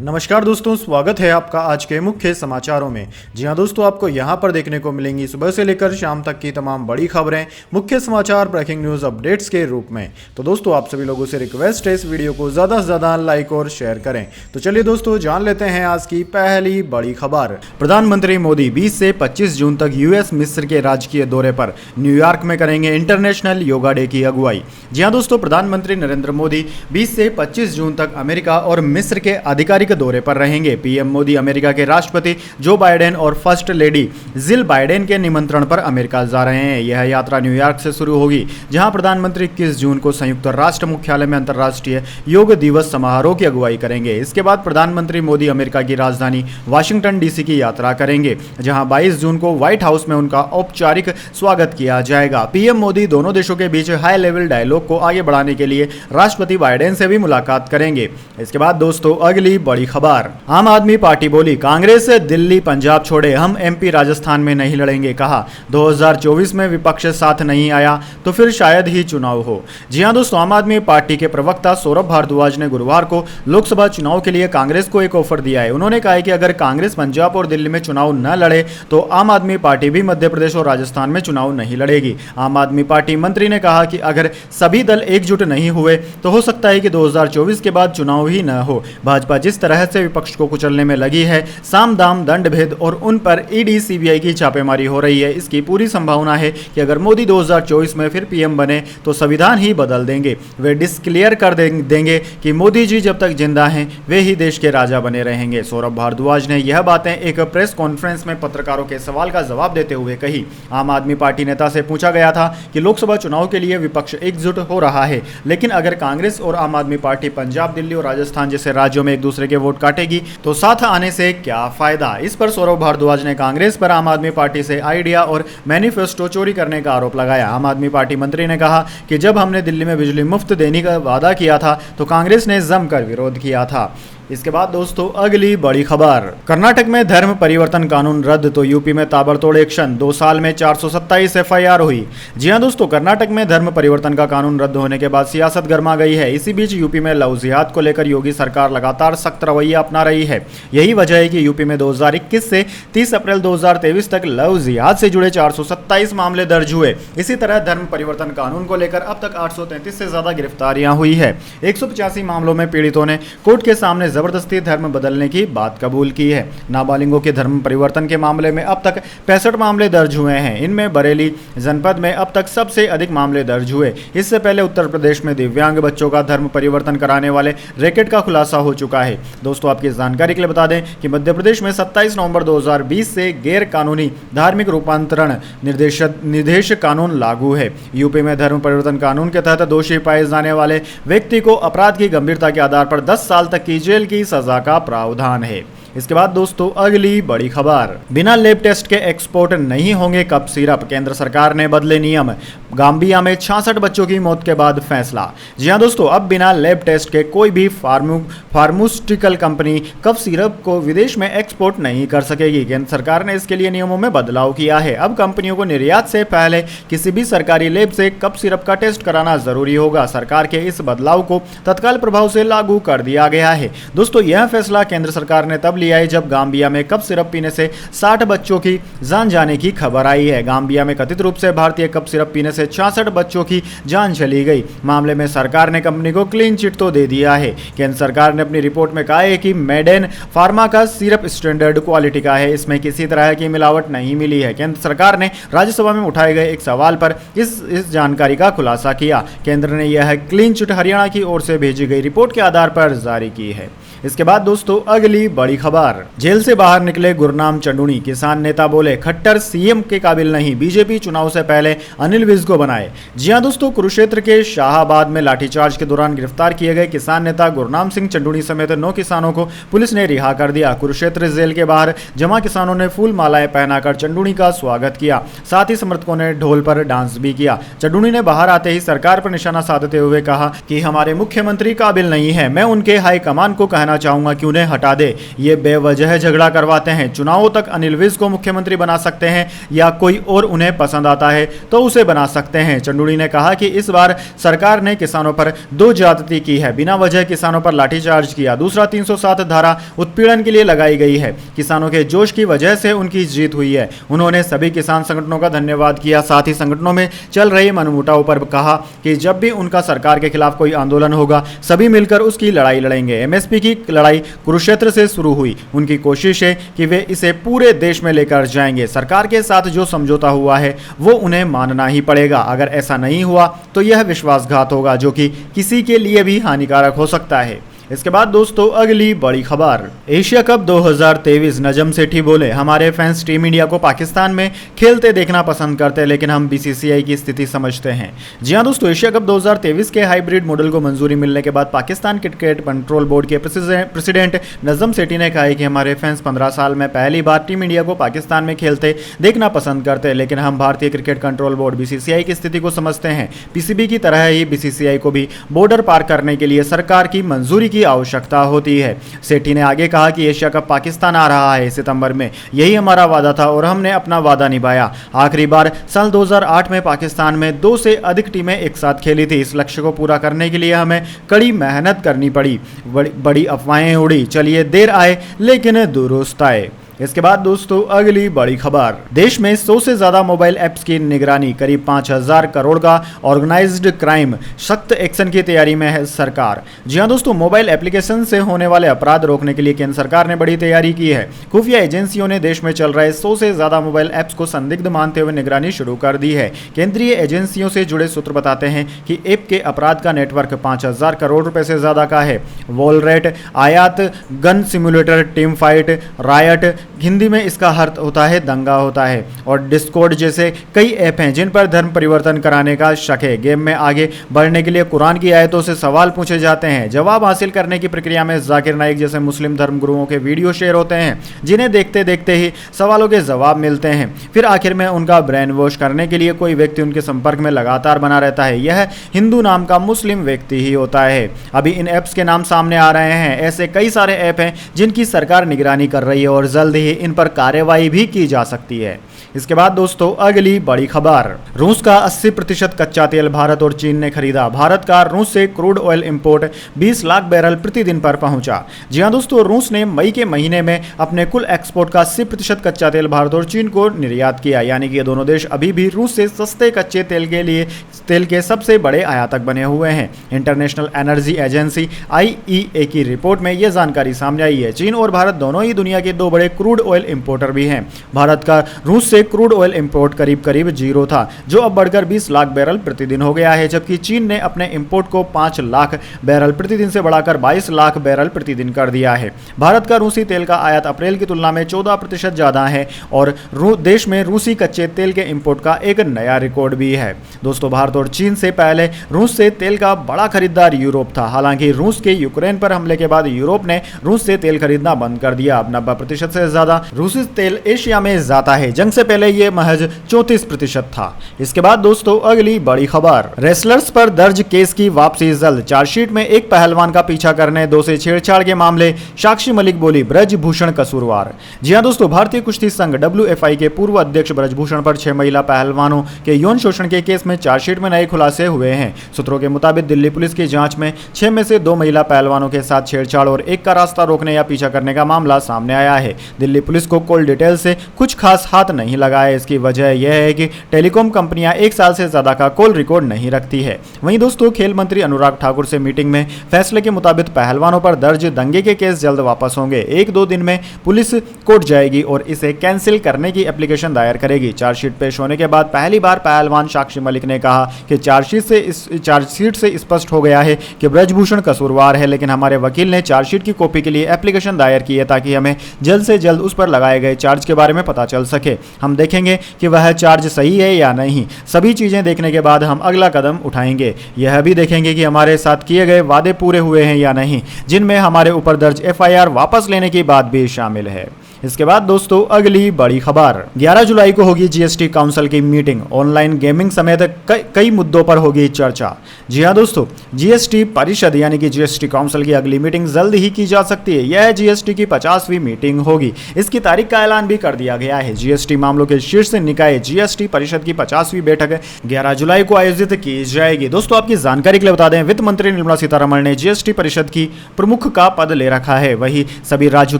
नमस्कार दोस्तों, स्वागत है आपका आज के मुख्य समाचारों में। जी हां दोस्तों, आपको यहां पर देखने को मिलेंगी सुबह से लेकर शाम तक की तमाम बड़ी खबरें, मुख्य समाचार, ब्रेकिंग न्यूज अपडेट्स के रूप में। तो दोस्तों, आप सभी लोगों से रिक्वेस्ट है इस वीडियो को ज़्यादा से ज़्यादा लाइक और शेयर करें। तो चलिए दोस्तों, जान लेते हैं आज की पहली बड़ी खबर। प्रधानमंत्री मोदी 20 से 25 जून तक यूएस मिस्र के राजकीय दौरे पर न्यूयॉर्क में करेंगे इंटरनेशनल योगा डे की अगुवाई। जी हाँ दोस्तों, प्रधानमंत्री नरेंद्र मोदी 20 से 25 जून तक अमेरिका और मिस्र के आधिकारिक दौरे पर रहेंगे। पीएम मोदी अमेरिका के राष्ट्रपति जो बाइडेन और फर्स्ट लेडी जिल बाइडेन के निमंत्रण पर अमेरिका जा रहे हैं। यह यात्रा न्यूयॉर्क से शुरू होगी, जहां प्रधानमंत्री 21 जून को संयुक्त राष्ट्र मुख्यालय में अंतर्राष्ट्रीय योग दिवस समारोह की अगुवाई करेंगे। इसके बाद प्रधानमंत्री मोदी अमेरिका की राजधानी वाशिंगटन डीसी की यात्रा करेंगे, जहां 22 जून को व्हाइट हाउस में उनका औपचारिक स्वागत किया जाएगा। पीएम मोदी दोनों देशों के बीच हाई लेवल डायलॉग को आगे बढ़ाने के लिए राष्ट्रपति बाइडेन से भी मुलाकात करेंगे। इसके बाद दोस्तों, अगली बड़ी खबर। आम आदमी पार्टी बोली, कांग्रेस दिल्ली पंजाब छोड़े, हम एमपी राजस्थान में नहीं लड़ेंगे। कहा 2024 में विपक्ष साथ नहीं आया तो फिर शायद ही चुनाव हो। जी हां दोस्तों, आम आदमी पार्टी के प्रवक्ता सौरभ भारद्वाज ने गुरुवार को लोकसभा चुनाव के लिए कांग्रेस को एक ऑफर दिया है। उन्होंने कहा है कि अगर कांग्रेस पंजाब और दिल्ली में चुनाव न लड़े तो आम आदमी पार्टी भी मध्य प्रदेश और राजस्थान में चुनाव नहीं लड़ेगी। आम आदमी पार्टी मंत्री ने कहा कि अगर सभी दल एकजुट नहीं हुए तो हो सकता है कि 2024 के बाद चुनाव ही न हो। भाजपा जिस तरह से विपक्ष को कुचलने में लगी है, साम दाम दंड भेद और उन पर ईडी सीबीआई की छापेमारी हो रही है, इसकी पूरी संभावना है कि अगर मोदी 2024 में फिर पीएम बने तो संविधान ही बदल देंगे। वे डिस्क्लेयर कर देंगे कि मोदी जी जब तक जिंदा हैं वे ही देश के राजा बने रहेंगे। सौरभ भारद्वाज ने यह बातें एक प्रेस कॉन्फ्रेंस में पत्रकारों के सवाल का जवाब देते हुए कही। आम आदमी पार्टी नेता से पूछा गया था कि लोकसभा चुनाव के लिए विपक्ष एकजुट हो रहा है, लेकिन अगर कांग्रेस और आम आदमी पार्टी पंजाब, दिल्ली और राजस्थान जैसे राज्यों में एक दूसरे के वोट काटेगी तो साथ आने से क्या फायदा। इस पर सौरभ भारद्वाज ने कांग्रेस पर आम आदमी पार्टी से आइडिया और मैनिफेस्टो चोरी करने का आरोप लगाया। आम आदमी पार्टी मंत्री ने कहा कि जब हमने दिल्ली में बिजली मुफ्त देने का वादा किया था तो कांग्रेस ने जमकर विरोध किया था। इसके बाद दोस्तों, अगली बड़ी खबर। कर्नाटक में धर्म परिवर्तन कानून रद्द तो यूपी में ताबड़तोड़ एक्शन, 2 साल में 427 एफआईआर हुई। जी हां दोस्तों, कर्नाटक में धर्म परिवर्तन का कानून रद्द होने के बाद सियासत गर्मा गई है। इसी बीच यूपी में लव जिहाद को लेकर योगी सरकार लगातार सख्त रवैया अपना रही है। यही वजह है कि यूपी में 2021 से 30 अप्रैल 2023 तक लव जिहाद से जुड़े 427 मामले दर्ज हुए। इसी तरह धर्म परिवर्तन कानून को लेकर अब तक 833 से ज्यादा गिरफ्तारियां हुई है। 185 मामलों में पीड़ितों ने कोर्ट के सामने जबरदस्ती धर्म बदलने की बात कबूल की है। नाबालिगों के धर्म परिवर्तन के मामले में अब तक 65 मामले दर्ज हुए हैं। इनमें बरेली जनपद में अब तक सबसे अधिक मामले दर्ज हुए। इससे पहले उत्तर प्रदेश में दिव्यांग बच्चों का धर्म परिवर्तन कराने वाले रैकेट का खुलासा हो चुका है। दोस्तों, आपकी जानकारी के लिए बता दें कि मध्य प्रदेश में 27 नवंबर 2020 से गैर कानूनी धार्मिक रूपांतरण निर्देश कानून लागू है। यूपी में धर्म परिवर्तन कानून के तहत दोषी पाए जाने वाले व्यक्ति को अपराध की गंभीरता के आधार पर 10 साल तक की जेल की सजा का प्रावधान है। इसके बाद दोस्तों, अगली बड़ी खबर। बिना लैब टेस्ट के एक्सपोर्ट नहीं होंगे कफ सिरप, केंद्र सरकार ने बदले नियम। गाम्बिया में 66 बच्चों की मौत के बाद फैसला। जी हां दोस्तों, अब बिना लैब टेस्ट के कोई भी फार्मास्यूटिकल कंपनी कफ सिरप को विदेश में एक्सपोर्ट नहीं कर सकेगी। केंद्र सरकार ने इसके लिए नियमों में बदलाव किया है। अब कंपनियों को निर्यात से पहले किसी भी सरकारी लैब से कफ सिरप का टेस्ट कराना जरूरी होगा। सरकार के इस बदलाव को तत्काल प्रभाव से लागू कर दिया गया है। दोस्तों, यह फैसला केंद्र सरकार ने तब लिया है जब गाम्बिया में कफ सिरप पीने से 60 बच्चों की जान जाने की खबर आई है। गाम्बिया में कथित रूप से भारतीय कफ सिरप पीने से 66 बच्चों की जान चली गई। मामले में सरकार ने कंपनी को क्लीन चिट तो दे दिया है। केंद्र सरकार ने अपनी रिपोर्ट में कहा है कि मेडेन फार्मा का सिरप स्टैंडर्ड क्वालिटी का है, इसमें किसी तरह की मिलावट नहीं मिली है। केंद्र सरकार ने राज्यसभा में उठाए गए एक सवाल पर इस जानकारी का खुलासा किया। केंद्र ने यह क्लीन चिट हरियाणा की ओर से भेजी गई रिपोर्ट के आधार पर जारी की है। इसके बाद दोस्तों, अगली बड़ी खबर। जेल से बाहर निकले गुरनाम चंडूनी, किसान नेता बोले खट्टर सीएम के काबिल नहीं, बीजेपी चुनाव से पहले अनिल विज को बनाए। जी हां दोस्तों, कुरुक्षेत्र के शाहाबाद में लाठीचार्ज के दौरान गिरफ्तार किए गए किसान नेता गुरनाम सिंह चंडूनी समेत 9 किसानों को पुलिस ने रिहा कर दिया। कुरुक्षेत्र जेल के बाहर जमा किसानों ने फूल मालाएं पहनाकर चंडूनी का स्वागत किया। साथ ही समर्थकों ने ढोल पर डांस भी किया। चंडूनी ने बाहर आते ही सरकार पर निशाना साधते हुए कहा कि हमारे मुख्यमंत्री काबिल नहीं है, मैं उनके हाईकमान को कहना कहना चाहूंगा कि उन्हें हटा दे। ये बेवजह झगड़ा करवाते हैं। चुनावों तक अनिल विज को मुख्यमंत्री बना सकते हैं या कोई और उन्हें पसंद आता है तो उसे बना सकते हैं। चंदूड़ी ने कहा कि इस बार सरकार ने किसानों पर दो ज्यादती की है, बिना वजह किसानों पर लाठीचार्ज किया। दूसरा 307 धारा उत्पीड़न के लिए लगाई गई है। किसानों के जोश की वजह से उनकी जीत हुई है। उन्होंने सभी किसान संगठनों का धन्यवाद किया। साथ ही संगठनों में चल रहे मनमुटाव पर कहा कि जब भी उनका सरकार के खिलाफ कोई आंदोलन होगा सभी मिलकर उसकी लड़ाई लड़ेंगे। एमएसपी की लड़ाई कुरुक्षेत्र से शुरू हुई। उनकी कोशिश है कि वे इसे पूरे देश में लेकर जाएंगे। सरकार के साथ जो समझौता हुआ है वो उन्हें मानना ही पड़ेगा। अगर ऐसा नहीं हुआ तो यह विश्वासघात होगा जो कि किसी के लिए भी हानिकारक हो सकता है। इसके बाद दोस्तों अगली बड़ी खबर, एशिया कप 2023 नजम सेठी बोले हमारे फैंस टीम इंडिया को पाकिस्तान में खेलते देखना पसंद करते हैं लेकिन हम बीसीसीआई की स्थिति समझते हैं। जी हां दोस्तों, एशिया कप 2023 के हाइब्रिड मॉडल को मंजूरी मिलने के बाद पाकिस्तान क्रिकेट कंट्रोल बोर्ड के प्रेसिडेंट नजम सेठी ने कहा है कि हमारे फैंस 15 साल में पहली बार टीम इंडिया को पाकिस्तान में खेलते देखना पसंद करते हैं लेकिन हम भारतीय क्रिकेट कंट्रोल बोर्ड बीसीसीआई की स्थिति को समझते हैं। पीसीबी की तरह ही बीसीसीआई को भी बॉर्डर पार करने के लिए सरकार की मंजूरी की आवश्यकता होती है। सेठी ने आगे कहा कि एशिया कप पाकिस्तान आ रहा है सितंबर में, यही हमारा वादा था और हमने अपना वादा निभाया। आखिरी बार साल 2008 में पाकिस्तान में 2 से अधिक टीमें एक साथ खेली थी। इस लक्ष्य को पूरा करने के लिए हमें कड़ी मेहनत करनी पड़ी। बड़ी अफवाहें उड़ी, चलिए देर आए लेकिन दुरुस्त आए। इसके बाद दोस्तों अगली बड़ी खबर, देश में 100 से ज्यादा मोबाइल ऐप्स की निगरानी, करीब 5000 करोड़ का ऑर्गेनाइज्ड क्राइम, सख्त एक्शन की तैयारी में है सरकार। जी हां दोस्तों, मोबाइल एप्लीकेशन से होने वाले अपराध रोकने के लिए केंद्र सरकार ने बड़ी तैयारी की है। खुफिया एजेंसियों ने देश में चल रहे 100 से ज्यादा मोबाइल ऐप्स को संदिग्ध मानते हुए निगरानी शुरू कर दी है। केंद्रीय एजेंसियों से जुड़े सूत्र बताते हैं कि ऐप के अपराध का नेटवर्क 5000 करोड़ रुपए से ज्यादा का है। वॉलरेट, आयात, gun simulator, team fight, riot, Hindi में इसका अर्थ होता है दंगा होता है, और डिस्कॉर्ड जैसे कई ऐप हैं जिन पर धर्म परिवर्तन कराने का शक है। गेम में आगे बढ़ने के लिए कुरान की आयतों से सवाल पूछे जाते हैं। जवाब हासिल करने की प्रक्रिया में जाकिर नाइक जैसे मुस्लिम धर्म गुरुओं के वीडियो शेयर होते हैं जिन्हें देखते देखते ही सवालों के जवाब मिलते हैं। फिर आखिर में उनका ब्रेन वॉश करने के लिए कोई व्यक्ति उनके संपर्क में लगातार बना रहता है। यह हिंदू नाम का मुस्लिम व्यक्ति ही होता है। अभी इन ऐप्स के नाम सामने आ रहे हैं। ऐसे कई सारे ऐप हैं जिनकी सरकार निगरानी कर रही है और जल्द ही इन पर कार्रवाई भी की जा सकती है। इसके बाद दोस्तों अगली बड़ी खबर, रूस का 80% कच्चा तेल भारत और चीन ने खरीदा। भारत का रूस से crude oil import 20 lakh barrel प्रतिदिन पर पहुंचा। जी हां दोस्तों, रूस ने मई के महीने में अपने कुल एक्सपोर्ट का 80% कच्चा तेल भारत और चीन को निर्यात किया। यानी कि ये दोनों देश अभी भी रूस से सस्ते कच्चे तेल के सबसे बड़े आयातक बने हुए हैं। इंटरनेशनल एनर्जी एजेंसी IEA की रिपोर्ट में यह जानकारी सामने आई है। चीन और भारत दोनों ही दुनिया के 2 बड़े क्रूड ऑयल इंपोर्टर भी हैं। भारत का रूस से क्रूड ऑयल इंपोर्ट करीब करीब 0 था, जो अब बढ़कर 20 लाख बैरल प्रतिदिन हो गया है, जबकि चीन ने अपने इंपोर्ट को 5 लाख बैरल प्रतिदिन से बढ़ाकर 22 लाख बैरल प्रतिदिन कर दिया है। भारत का रूसी तेल का आयात अप्रैल की तुलना में 14% ज्यादा है और देश में रूसी कच्चे तेल के इंपोर्ट का एक नया रिकॉर्ड भी है। दोस्तों, भारत और चीन से पहले रूस से तेल का बड़ा खरीदार यूरोप था। हालांकि रूस के यूक्रेन पर हमले के बाद यूरोप ने रूस से तेल खरीदना बंद कर दिया। अब 90% से ज्यादा रूसी तेल एशिया में जाता है। जंग से पहले यह महज 34% था। इसके बाद दोस्तों अगली बड़ी खबर, रेसलर्स पर दर्ज केस की वापसी जल्द। चार्जशीट में एक पहलवान का पीछा करने 2 से छेड़छाड़ के मामले, साक्षी मलिक बोली ब्रजभूषण कसूरवार। जी हां दोस्तों, भारतीय कुश्ती संघ WFI के पूर्व अध्यक्ष ब्रजभूषण पर 6 महिला पहलवानों के यौन शोषण के केस में चार्जशीट में नए खुलासे हुए हैं। सूत्रों के मुताबिक दिल्ली पुलिस की जांच में 6 में से 2 महिला पहलवानों के साथ छेड़छाड़ और एक का रास्ता रोकने या पीछा करने का मामला सामने आया है। दिल्ली पुलिस को कॉल डिटेल से कुछ खास हाथ नहीं लगा है। इसकी वजह यह है कि टेलीकॉम कंपनियां 1 साल से ज्यादा का कॉल रिकॉर्ड नहीं रखती है। वहीं दोस्तों, खेल मंत्री अनुराग ठाकुर से मीटिंग में फैसले के मुताबिक पहलवानों पर दर्ज दंगे के केस जल्द वापस होंगे। 1-2 दिन में पुलिस कोर्ट जाएगी और इसे कैंसिल करने की एप्लीकेशन दायर करेगी। चार्जशीट पेश होने के बाद पहली बार पहलवान साक्षी मलिक ने कहा कि चार्जशीट से स्पष्ट हो गया है कि ब्रजभूषण कसूरवार है, लेकिन हमारे वकील ने चार्जशीट की कॉपी के लिए एप्लीकेशन दायर की है ताकि हमें जल्द से जल्द उस पर लगाए गए चार्ज के बारे में पता चल सके। हम देखेंगे कि वह चार्ज सही है या नहीं। सभी चीजें देखने के बाद हम अगला कदम उठाएंगे। यह भी देखेंगे कि हमारे साथ किए गए वादे पूरे हुए हैं या नहीं, जिनमें हमारे ऊपर दर्ज FIR वापस लेने की बात भी शामिल है। इसके बाद दोस्तों अगली बड़ी खबर, 11 जुलाई को होगी जीएसटी काउंसिल की मीटिंग, ऑनलाइन गेमिंग समेत कई मुद्दों पर होगी चर्चा। जी हां दोस्तों, जीएसटी परिषद यानी कि जीएसटी काउंसिल की अगली मीटिंग जल्द ही की जा सकती है। यह जीएसटी की 50वीं मीटिंग होगी। इसकी तारीख का ऐलान भी कर दिया गया है। जीएसटी मामलों के शीर्ष निकाय जीएसटी परिषद की 50वीं बैठक 11 जुलाई को आयोजित की जाएगी। दोस्तों आपकी जानकारी के लिए बता दें, वित्त मंत्री निर्मला सीतारमण ने जीएसटी परिषद की प्रमुख का पद ले रखा है। वही सभी राज्यों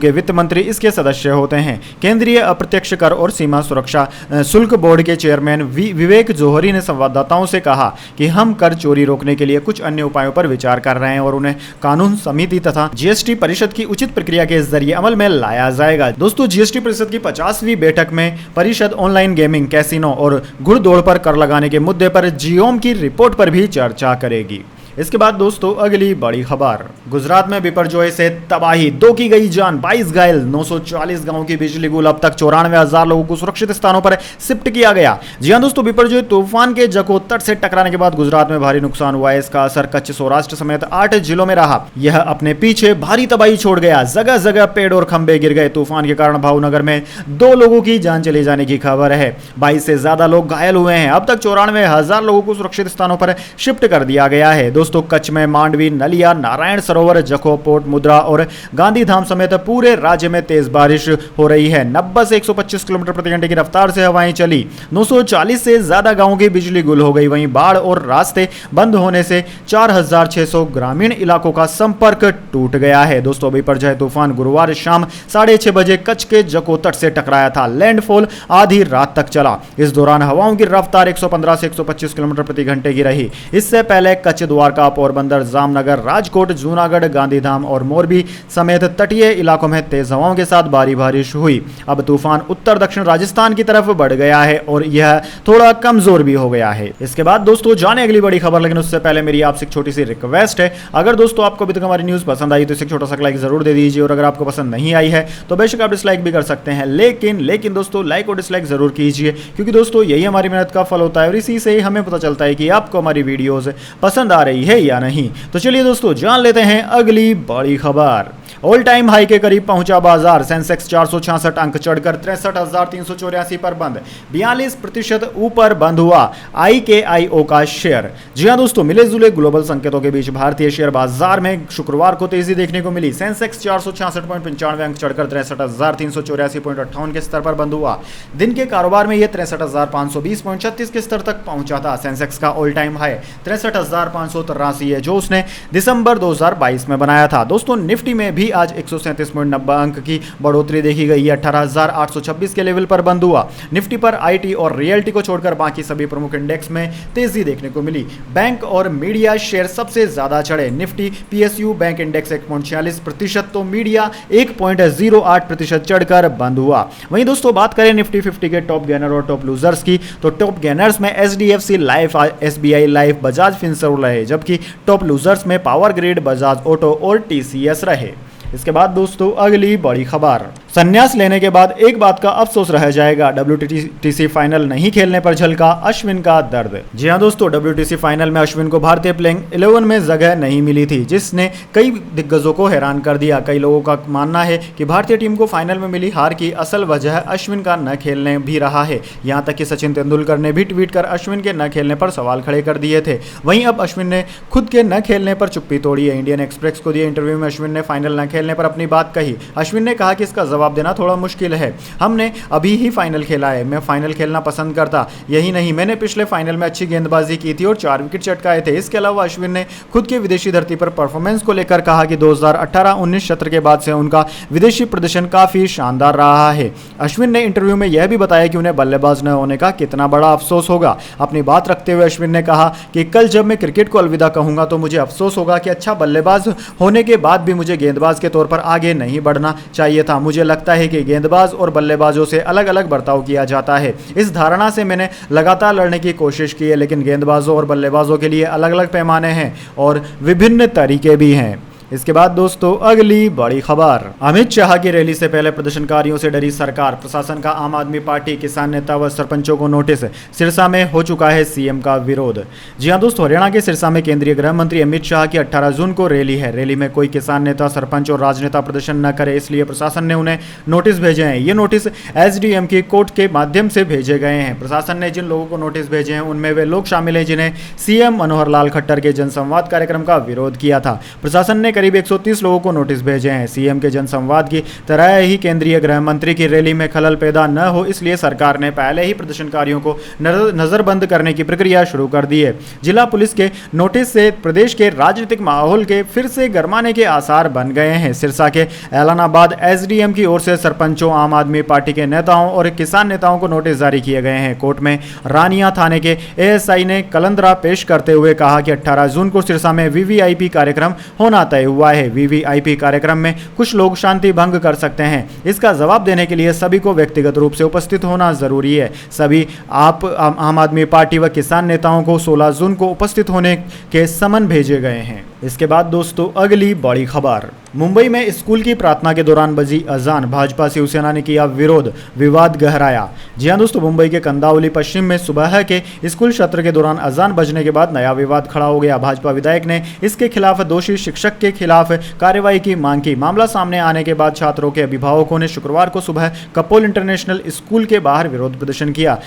के वित्त मंत्री इसके सदस्य होते हैं। केंद्रीय अप्रत्यक्ष कर और सीमा सुरक्षा शुल्क बोर्ड के चेयरमैन विवेक जोहरी ने संवाददाताओं से कहा कि हम कर चोरी रोकने के लिए कुछ अन्य उपायों पर विचार कर रहे हैं और उन्हें कानून समिति तथा जीएसटी परिषद की उचित प्रक्रिया के जरिए अमल में लाया जाएगा। दोस्तों जीएसटी परिषद की 50वीं बैठक में परिषद ऑनलाइन गेमिंग, कैसीनो और घुड़दौड़ पर कर लगाने के मुद्दे पर जियोम की रिपोर्ट पर भी चर्चा करेगी। इसके बाद दोस्तों अगली बड़ी खबर, गुजरात में बिपरजॉय से तबाही, 2 की गई जान, 22 घायल, 940 गांवों की बिजली गुल। अब तक 94,000 लोगों को सुरक्षित स्थानों पर शिफ्ट किया गया। जी हां दोस्तों, बिपरजॉय तूफान के जको तट से टकराने के बाद गुजरात में भारी नुकसान हुआ है। इसका असर कच्छ, सौराष्ट्र समेत 8 जिलों में रहा। यह अपने पीछे भारी तबाही छोड़ गया। जगह जगह पेड़ और खंभे गिर गए। तूफान के कारण भावनगर में 2 लोगों की जान चले जाने की खबर है। 22 से ज्यादा लोग घायल हुए हैं। अब तक 94,000 लोगों को सुरक्षित स्थानों पर शिफ्ट कर दिया गया है। दोस्तों कच्छ में मांडवी, नलिया, नारायण सरोवर, जखो, पोर्ट मुद्रा और गांधीधाम समेत पूरे राज्य में तेज बारिश हो रही है। 90 से 125 किलोमीटर प्रति घंटे की रफ्तार से हवाएं चली। 940 से ज्यादा गांवों की बिजली गुल हो गई। वहीं बाढ़ और रास्ते बंद होने से 4,600 ग्रामीण इलाकों का संपर्क टूट गया है। दोस्तों बिपरजॉय तूफान गुरुवार शाम 6:30 बजे कच्छ के जको तट से टकराया था। लैंडफॉल आधी रात तक चला। इस दौरान हवाओं की रफ्तार 115 से 125 किलोमीटर प्रति घंटे की रही। इससे पहले कच्छ, द्वारका, पोरबंदर, जामनगर, राजकोट, जूनागढ़, गांधीधाम और मोरबी समेत तटीय इलाकों में तेज हवाओं के साथ भारी बारिश हुई। अब तूफान उत्तर दक्षिण राजस्थान की तरफ बढ़ गया है और यह थोड़ा कमजोर भी हो गया है। इसके बाद दोस्तों जाने अगली बड़ी खबर, लेकिन उससे पहले मेरी आपसे एक छोटी सी रिक्वेस्ट है। अगर दोस्तों आपको अभी तक हमारी न्यूज पसंद आई तो इसे छोटा सा लाइक जरूर दे दीजिए, और अगर आपको पसंद नहीं आई है तो बेशक आप डिसलाइक भी कर सकते हैं, लेकिन दोस्तों लाइक और डिसलाइक जरूर कीजिए, क्योंकि दोस्तों यही हमारी मेहनत का फल होता है और इसी से हमें पता चलता है कि आपको हमारी वीडियोस पसंद आ रही है या नहीं। तो चलिए दोस्तों जान लेते हैं अगली बड़ी खबर। ऑल टाइम हाई के करीब पहुंचा बाजार। सेंसेक्स 466 अंक चढ़कर 63,384 पर बंद, 42% ऊपर बंद हुआ IKIO का शेयर। जी हां दोस्तों, मिले जुले ग्लोबल संकेतों के बीच भारतीय शेयर बाजार में शुक्रवार को तेजी देखने को मिली। सेंसेक्स 466.95 अंक चढ़कर 63,384.58 के स्तर पर बंद हुआ। दिन के कारोबार में यह 63,520.36 के स्तर तक पहुंचा था। सेंसेक्स का ऑल टाइम हाई 63,583 है, जो उसने दिसंबर 2022 में बनाया था। दोस्तों निफ्टी में भी आज 137.90 अंक की बढ़ोतरी देखी गई है। 18,826 के लेवल पर बंद हुआ। निफ्टी पर आईटी और रियल्टी को छोड़कर बाकी सभी प्रमुख इंडेक्स में तेजी देखने को मिली। बैंक और मीडिया शेयर सबसे ज्यादा चढ़े। निफ्टी PSU बैंक इंडेक्स 1.46%, तो मीडिया 1.08% चढ़कर बंद हुआ। वहीं दोस्तों बात करें निफ्टी 50 के टॉप गेनर और टॉप लूजर्स की, तो टॉप गेनर्स में HDFC life, SBI life, Bajaj Finserv रहे, जबकि टॉप लूजर्स में पावर ग्रिड, बजाज ऑटो और TCS रहे। इसके बाद दोस्तों अगली बड़ी खबर, संन्यास लेने के बाद एक बात का अफसोस रह जाएगा। WTC फाइनल नहीं खेलने पर झलका अश्विन का दर्द। जी हां दोस्तों, WTC फाइनल में अश्विन को भारतीय प्लेइंग 11 में जगह नहीं मिली थी, जिसने कई दिग्गजों को हैरान कर दिया। कई लोगों का मानना है कि भारतीय टीम को फाइनल में मिली हार की असल वजह अश्विन का न खेलने भी रहा है। यहां तक कि सचिन तेंदुलकर ने भी ट्वीट कर अश्विन के न खेलने पर सवाल खड़े कर दिए थे। वहीं अब अश्विन ने खुद के न खेलने पर चुप्पी तोड़ी है। इंडियन एक्सप्रेस को दिए इंटरव्यू में अश्विन ने फाइनल न खेलने पर अपनी बात कही। अश्विन ने कहा कि इसका जवाब देना थोड़ा मुश्किल है। हमने अभी ही फाइनल खेला है। मैं फाइनल खेलना पसंद करता। यही नहीं, मैंने पिछले फाइनल में अच्छी गेंदबाजी की थी और 4 विकेट चटकाए थे। इसके अलावा अश्विन ने खुद के विदेशी धरती पर परफॉर्मेंस को लेकर कहा कि 2018-19 सत्र के बाद से उनका विदेशी प्रदर्शन काफी शानदार रहा है। अश्विन ने इंटरव्यू में यह भी बताया कि उन्हें बल्लेबाज न होने का कितना बड़ा अफसोस होगा। अपनी बात रखते हुए अश्विन ने कहा कि कल जब मैं क्रिकेट को अलविदा कहूंगा तो मुझे अफसोस होगा कि अच्छा बल्लेबाज होने के बाद भी मुझे गेंदबाज के तौर पर आगे नहीं बढ़ना चाहिए था। मुझे लगता है कि गेंदबाज और बल्लेबाजों से अलग अलग बर्ताव किया जाता है। इस धारणा से मैंने लगातार लड़ने की कोशिश की है, लेकिन गेंदबाजों और बल्लेबाजों के लिए अलग अलग पैमाने हैं और विभिन्न तरीके भी हैं। इसके बाद दोस्तों अगली बड़ी खबर, अमित शाह की रैली से पहले प्रदर्शनकारियों से डरी सरकार, प्रशासन का आम आदमी पार्टी, किसान नेता व सरपंचों को नोटिस, सिरसा में हो चुका है सीएम का विरोध। जी हां दोस्तों, हरियाणा के सिरसा में केंद्रीय गृह मंत्री अमित शाह की 18 जून को रैली है। रैली में कोई किसान नेता, सरपंच और राजनेता प्रदर्शन न करे, इसलिए प्रशासन ने उन्हें नोटिस भेजे हैं। ये नोटिस एसडीएम की कोर्ट के माध्यम से भेजे गए हैं। प्रशासन ने जिन लोगों को नोटिस भेजे हैं उनमें वे लोग शामिल हैं जिन्हें सीएम मनोहर लाल खट्टर के जनसंवाद कार्यक्रम का विरोध किया था। प्रशासन ने करीब 130 लोगों को नोटिस भेजे हैं। सीएम के जनसंवाद की तरह ही केंद्रीय गृह मंत्री की रैली में खलल पैदा न हो, इसलिए सरकार ने पहले ही प्रदर्शनकारियों को नजरबंद करने की प्रक्रिया शुरू कर दी है। जिला पुलिस के नोटिस से प्रदेश के राजनीतिक माहौल के फिर से गरमाने के आसार बन गए हैं। सिरसा के ऐलानाबाद एसडीएम की ओर से सरपंचों, आम आदमी पार्टी के नेताओं और किसान नेताओं को नोटिस जारी किए गए हैं। कोर्ट में रानिया थाने के एएसआई ने कलंदरा पेश करते हुए कहा कि 18 जून को सिरसा में वीवीआईपी कार्यक्रम होना तय हुआ है। वीवीआईपी कार्यक्रम में कुछ लोग शांति भंग कर सकते हैं। इसका जवाब देने के लिए सभी को व्यक्तिगत रूप से उपस्थित होना जरूरी है। सभी आम आदमी पार्टी व किसान नेताओं को 16 जून को उपस्थित होने के समन भेजे गए हैं। इसके बाद दोस्तों अगली बड़ी खबर, मुंबई में स्कूल की प्रार्थना के दौरान बजी अजान, भाजपा शिवसेना ने किया विरोध, विवाद गहराया। जी हां दोस्तों, मुंबई के कंदावली पश्चिम में सुबह के स्कूल सत्र के दौरान अजान बजने के बाद नया विवाद खड़ा हो गया। भाजपा विधायक ने इसके खिलाफ दोषी शिक्षक के खिलाफ कार्रवाई की मांग की। मामला सामने आने के बाद छात्रों के अभिभावकों ने शुक्रवार को सुबह कपोल इंटरनेशनल स्कूल के बाहर विरोध प्रदर्शन किया।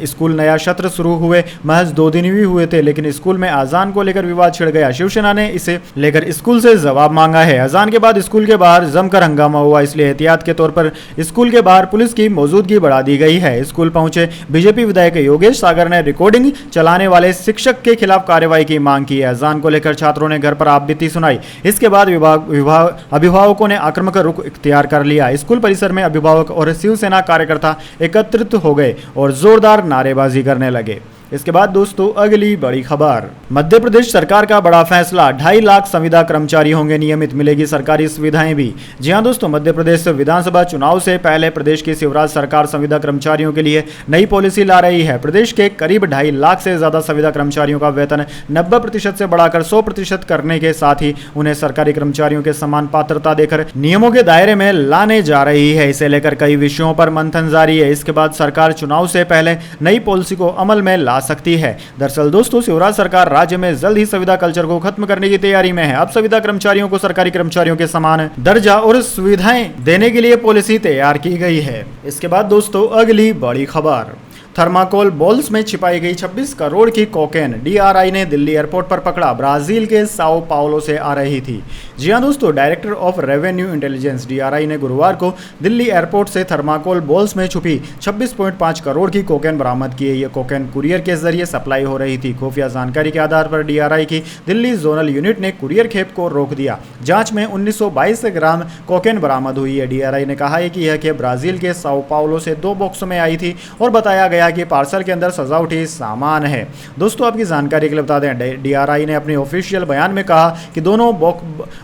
स्कूल नया सत्र शुरू हुए महज 2 दिन ही हुए थे, लेकिन स्कूल में अजान को लेकर विवाद छिड़ गया। शिवसेना ने इसे लेकर स्कूल से जवाब मांगा है। अजान के बाद स्कूल के बाहर जमकर हंगामा हुआ, इसलिए एहतियात के तौर पर स्कूल के बाहर पुलिस की मौजूदगी बढ़ा दी गई है। स्कूल पहुंचे बीजेपी विधायक योगेश सागर ने रिकॉर्डिंग चलाने वाले शिक्षक के खिलाफ कार्रवाई की मांग की है। अजान को लेकर छात्रों ने घर पर आपबीती सुनाई। इसके बाद अभिभावकों ने आक्रामक रुख इख्तियार कर लिया। स्कूल परिसर में अभिभावक और शिवसेना कार्यकर्ता एकत्रित हो गए और जोरदार नारेबाजी करने लगे। इसके बाद दोस्तों अगली बड़ी खबर, मध्य प्रदेश सरकार का बड़ा फैसला, 2.5 लाख संविदा कर्मचारी होंगे नियमित, मिलेगी सरकारी सुविधाएं भी। जी हां दोस्तों, मध्य प्रदेश विधानसभा चुनाव से पहले प्रदेश की शिवराज सरकार संविदा कर्मचारियों के लिए नई पॉलिसी ला रही है। प्रदेश के करीब 2.5 लाख से ज्यादा संविदा कर्मचारियों का वेतन 90% से बढ़ाकर 100% करने के साथ ही उन्हें सरकारी कर्मचारियों के समान पात्रता देकर नियमों के दायरे में लाने जा रही है। इसे लेकर कई विषयों पर मंथन जारी है। इसके बाद सरकार चुनाव से पहले नई पॉलिसी को अमल में ला सकती है। दरअसल दोस्तों, शिवराज सरकार राज्य में जल्द ही संविदा कल्चर को खत्म करने की तैयारी में है। अब संविदा कर्मचारियों को सरकारी कर्मचारियों के समान दर्जा और सुविधाएं देने के लिए पॉलिसी तैयार की गई है। इसके बाद दोस्तों अगली बड़ी खबर, थर्माकोल बॉल्स में छिपाई गई 26 करोड़ की कोकेन, डीआरआई ने दिल्ली एयरपोर्ट पर पकड़ा। ब्राजील के साओ पाउलो से आ रही थी। जी हां दोस्तों, director of revenue intelligence DRI ने गुरुवार को दिल्ली एयरपोर्ट से थर्माकोल बॉल्स में छुपी 26.5 करोड़ की कोकेन बरामद की है। यह कोकेन कुरियर के जरिए सप्लाई हो रही थी। खुफिया जानकारी के आधार पर डीआरआई की दिल्ली जोनल यूनिट ने कुरियर खेप को रोक दिया। जांच में 1922 ग्राम कोकेन बरामद हुई है। डीआरआई ने कहा है कि यह खेप ब्राजील के साओ पाउलो से 2 बॉक्स में आई थी और बताया गया कि पार्सल के अंदर सजावटी सामान है। दोस्तों आपकी जानकारी के लिए बता दें, डीआरआई ने अपने ऑफिशियल बयान में कहा कि दोनों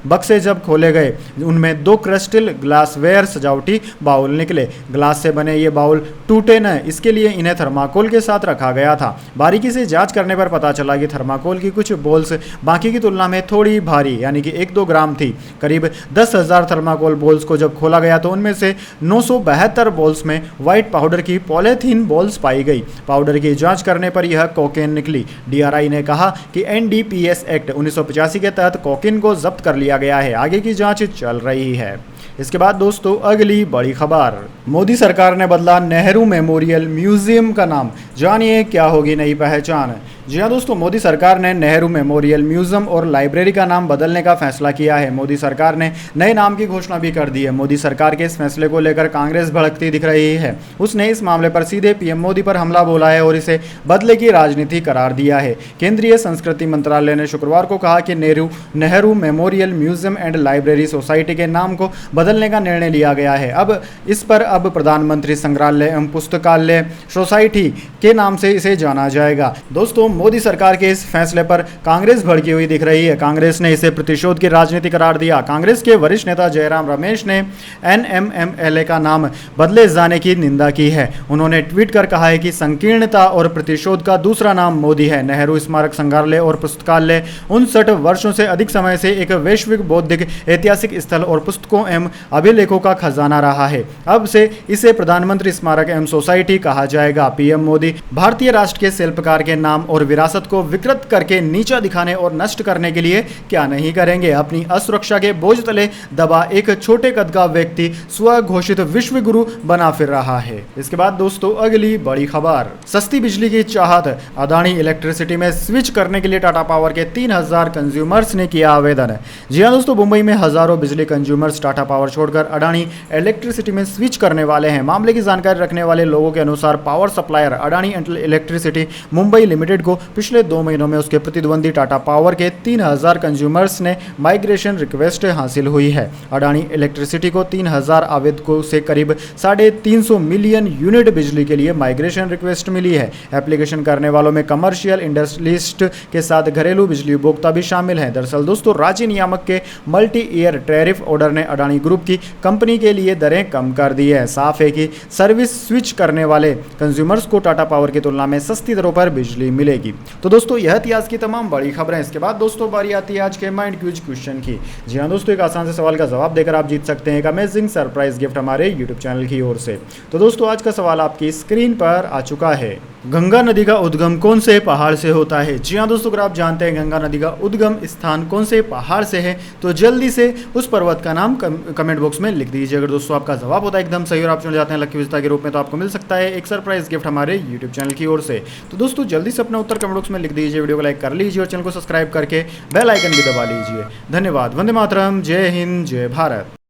बक्से जब खोले गए उनमें 2 क्रिस्टल ग्लासवेयर सजावटी बाउल निकले। ग्लास से बने ये बाउल टूटे न, इसके लिए इन्हें थर्माकोल के साथ रखा गया था। बारीकी से जांच करने पर पता चला कि थर्माकोल की कुछ बॉल्स बाकी की तुलना में थोड़ी भारी यानी कि 1-2 ग्राम थी। करीब 10,000 थर्माकोल बॉल्स को जब खोला गया तो उनमें से 972 बॉल्स में व्हाइट पाउडर की पॉलीथीन बॉल्स पाई गई। पाउडर की जांच करने पर यह कोकेन निकली। डीआरआई ने कहा कि एनडीपीएस एक्ट 1985 के तहत कोकेन को जब्त कर लिया गया है। आगे की जांच चल रही है। इसके बाद दोस्तों अगली बड़ी खबर, मोदी सरकार ने बदला नेहरू मेमोरियल म्यूजियम का नाम, जानिए क्या होगी नई पहचान। जी हाँ दोस्तों, मोदी सरकार ने नेहरू मेमोरियल म्यूजियम और लाइब्रेरी का नाम बदलने का फैसला किया है। मोदी सरकार ने नए नाम की घोषणा भी कर दी है। मोदी सरकार के इस फैसले को लेकर कांग्रेस भड़कती दिख रही है। उसने इस मामले पर सीधे पीएम मोदी पर हमला बोला है और इसे बदले की राजनीति करार दिया है। केंद्रीय संस्कृति मंत्रालय ने शुक्रवार को कहा कि Nehru memorial museum and library society के नाम को बदलने का निर्णय लिया गया है। अब इस पर प्रधानमंत्री संग्रहालय एवं पुस्तकालय सोसाइटी के नाम से इसे जाना जाएगा। दोस्तों, मोदी सरकार के इस फैसले पर कांग्रेस भड़की हुई दिख रही है। कांग्रेस ने इसे प्रतिशोध की राजनीति करार दिया। कांग्रेस के वरिष्ठ नेता जयराम रमेश ने NMMLA का नाम बदले जाने की निंदा की है। उन्होंने ट्वीट कर कहा है कि संकीर्णता और प्रतिशोध का दूसरा नाम मोदी है। नेहरू स्मारक संग्रहालय और पुस्तकालय 59 वर्षों से अधिक समय से एक वैश्विक बौद्धिक ऐतिहासिक स्थल और पुस्तकों एवं अभिलेखों का खजाना रहा है। अब से इसे प्रधानमंत्री स्मारक एवं सोसाइटी कहा जाएगा। पीएम मोदी भारतीय राष्ट्र के शिल्पकार के नाम और विरासत को विकृत करके नीचा दिखाने और नष्ट करने के लिए क्या नहीं करेंगे। अपनी असुरक्षा के बोझ तले दबा एक छोटे कद का व्यक्ति स्वघोषित विश्व गुरु बना फिर रहा है। इसके बाद दोस्तों, अगली बड़ी खबर, सस्ती बिजली की चाहत। अदानी इलेक्ट्रिसिटी में स्विच करने के लिए टाटा पावर के 3000 कंज्यूमर्स ने किया आवेदन। जी हां दोस्तों, मुंबई में हजारों बिजली कंज्यूमर्स टाटा पावर छोड़कर अडानी इलेक्ट्रिसिटी में स्विच करने वाले हैं। मामले की जानकारी रखने वाले लोगों के अनुसार power supplier Adani electricity Mumbai limited को पिछले 2 महीनों में उसके प्रतिद्वंदी टाटा पावर के 3000 कंज्यूमर्स ने माइग्रेशन रिक्वेस्ट हासिल हुई है। अडानी इलेक्ट्रिसिटी को 3000 आवेदकों से करीब 350 मिलियन यूनिट बिजली के लिए माइग्रेशन रिक्वेस्ट मिली है। एप्लीकेशन करने वालों में कमर्शियल इंडस्ट्रियलिस्ट के साथ घरेलू बिजली उपभोक्ता भी शामिल हैं। दरअसल दोस्तों, राज्य नियामक के मल्टी ईयर टैरिफ ऑर्डर ने अडानी ग्रुप की कंपनी के लिए दरें कम कर दी है। साफ है कि सर्विस स्विच करने वाले कंज्यूमर्स को टाटा पावर की तुलना में सस्ती दरों पर बिजली मिलेगी। तो दोस्तों, यह थी आज की तमाम बड़ी खबरें। इसके बाद दोस्तों, बारी आती है आज के माइंड क्विज क्वेश्चन की। जी हाँ दोस्तों, एक आसान से सवाल का जवाब देकर आप जीत सकते हैं एक अमेजिंग सरप्राइज गिफ्ट हमारे यूट्यूब चैनल की ओर से। तो दोस्तों, आज का सवाल आपकी स्क्रीन पर आ चुका है। गंगा नदी का उद्गम कौन से पहाड़ से होता है? जी हाँ दोस्तों, अगर आप जानते हैं गंगा नदी का उद्गम स्थान कौन से पहाड़ से है तो जल्दी से उस पर्वत का नाम कमेंट बॉक्स में लिख दीजिए। अगर दोस्तों आपका जवाब होता है एकदम सही और आप चुन जाते हैं लकी विजेता के रूप में, तो आपको मिल सकता है एक सरप्राइज गिफ्ट हमारे यूट्यूब चैनल की ओर से। तो दोस्तों, जल्दी से अपना उत्तर कमेंट बॉक्स में लिख दीजिए, वीडियो को लाइक कर लीजिए और चैनल को सब्सक्राइब करके बेल आइकन भी दबा लीजिए। धन्यवाद। वंदे मातरम। जय हिंद, जय भारत।